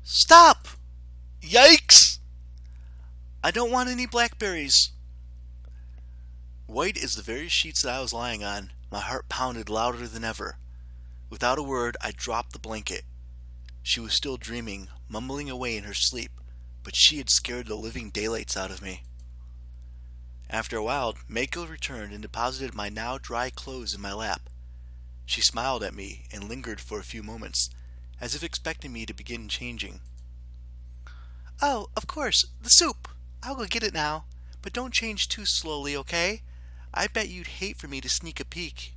Stop! Yikes! I don't want any blackberries. White as the very sheets that I was lying on, my heart pounded louder than ever. Without a word, I dropped the blanket. She was still dreaming, mumbling away in her sleep, but she had scared the living daylights out of me. After a while, Mako returned and deposited my now dry clothes in my lap. She smiled at me and lingered for a few moments, as if expecting me to begin changing. "Oh, of course, the soup. I'll go get it now, but don't change too slowly, okay? I bet you'd hate for me to sneak a peek."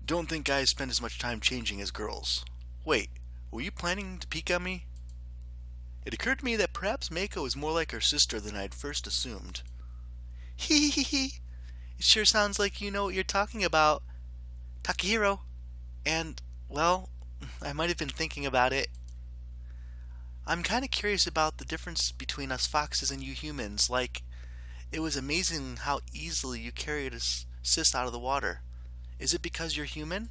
Don't think guys spend as much time changing as girls. Wait, were you planning to peek on me? It occurred to me that perhaps Mako is more like her sister than I'd first assumed. Hee hee hee. It sure sounds like you know what you're talking about, Takahiro. And, well, I might have been thinking about it. I'm kind of curious about the difference between us foxes and you humans. Like, it was amazing how easily you carried a sis out of the water. Is it because you're human?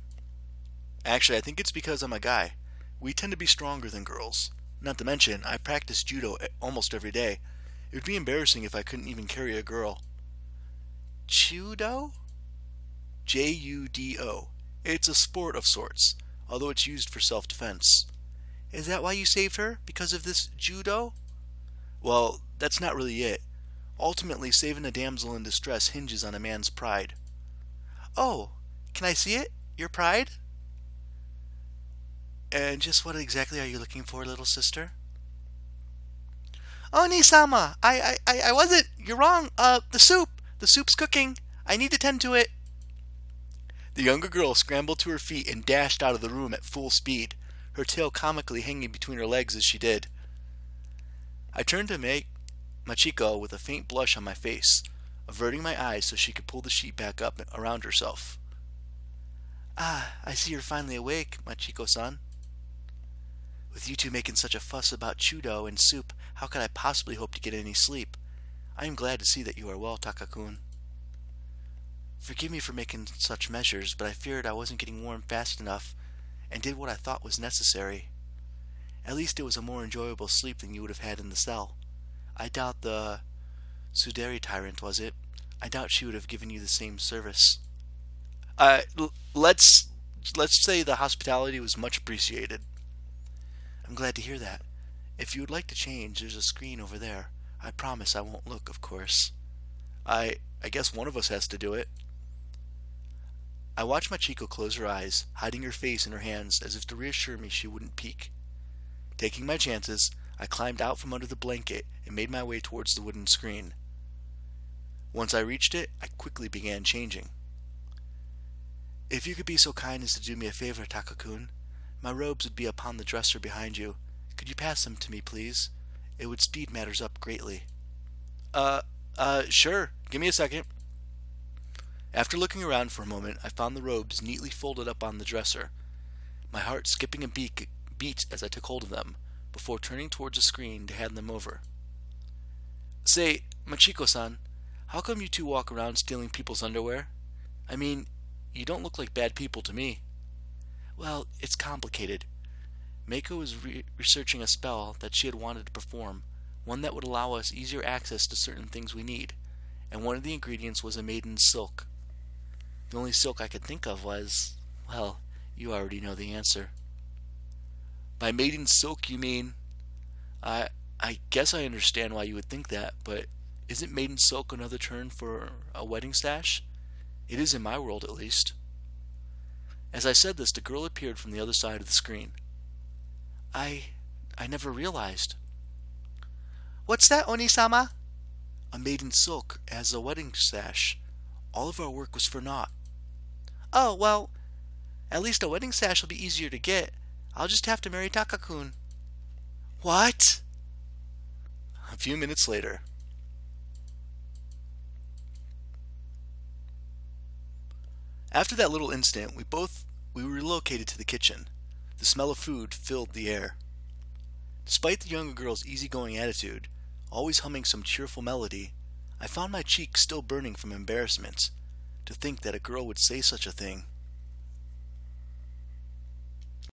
Actually, I think it's because I'm a guy. We tend to be stronger than girls. Not to mention, I practice judo almost every day. It would be embarrassing if I couldn't even carry a girl. Judo? Judo. It's a sport of sorts, although it's used for self-defense. Is that why you saved her? Because of this judo? Well, that's not really it. Ultimately, saving a damsel in distress hinges on a man's pride. Oh, can I see it? Your pride? And just what exactly are you looking for, little sister? Oh, Nisama! I wasn't! You're wrong! The soup! The soup's cooking! I need to tend to it! The younger girl scrambled to her feet and dashed out of the room at full speed, her tail comically hanging between her legs as she did. I turned to make Machiko with a faint blush on my face, averting my eyes so she could pull the sheet back up around herself. Ah, I see you're finally awake, Machiko-san. With you two making such a fuss about judo and soup, how could I possibly hope to get any sleep? I am glad to see that you are well, Takakun. Forgive me for making such measures, but I feared I wasn't getting warm fast enough, and did what I thought was necessary. At least it was a more enjoyable sleep than you would have had in the cell. I doubt the Suderi tyrant, was it? I doubt she would have given you the same service. Let's say the hospitality was much appreciated. I'm glad to hear that. If you would like to change, there's a screen over there. I promise I won't look, of course. I guess one of us has to do it. I watched Machiko close her eyes, hiding her face in her hands as if to reassure me she wouldn't peek. Taking my chances, I climbed out from under the blanket and made my way towards the wooden screen. Once I reached it, I quickly began changing. If you could be so kind as to do me a favor, Takakun, my robes would be upon the dresser behind you. Could you pass them to me, please? It would speed matters up greatly. Sure. Give me a second. After looking around for a moment, I found the robes neatly folded up on the dresser, my heart skipping a beat as I took hold of them, before turning towards the screen to hand them over. Say, Machiko-san, how come you two walk around stealing people's underwear? I mean, you don't look like bad people to me. Well, it's complicated. Mako was researching a spell that she had wanted to perform, one that would allow us easier access to certain things we need, and one of the ingredients was a maiden's silk. The only silk I could think of was, well, you already know the answer. By maiden's silk, you mean... I guess I understand why you would think that, but isn't maiden silk another term for a wedding sash? It is in my world, at least. As I said this, the girl appeared from the other side of the screen. I never realized. What's that, Oni-sama? A maiden silk as a wedding sash. All of our work was for naught. Oh, well, at least a wedding sash will be easier to get. I'll just have to marry Takakun. What? A few minutes later. After that little incident, we relocated to the kitchen. The smell of food filled the air. Despite the younger girl's easygoing attitude, always humming some cheerful melody, I found my cheeks still burning from embarrassment. To think that a girl would say such a thing.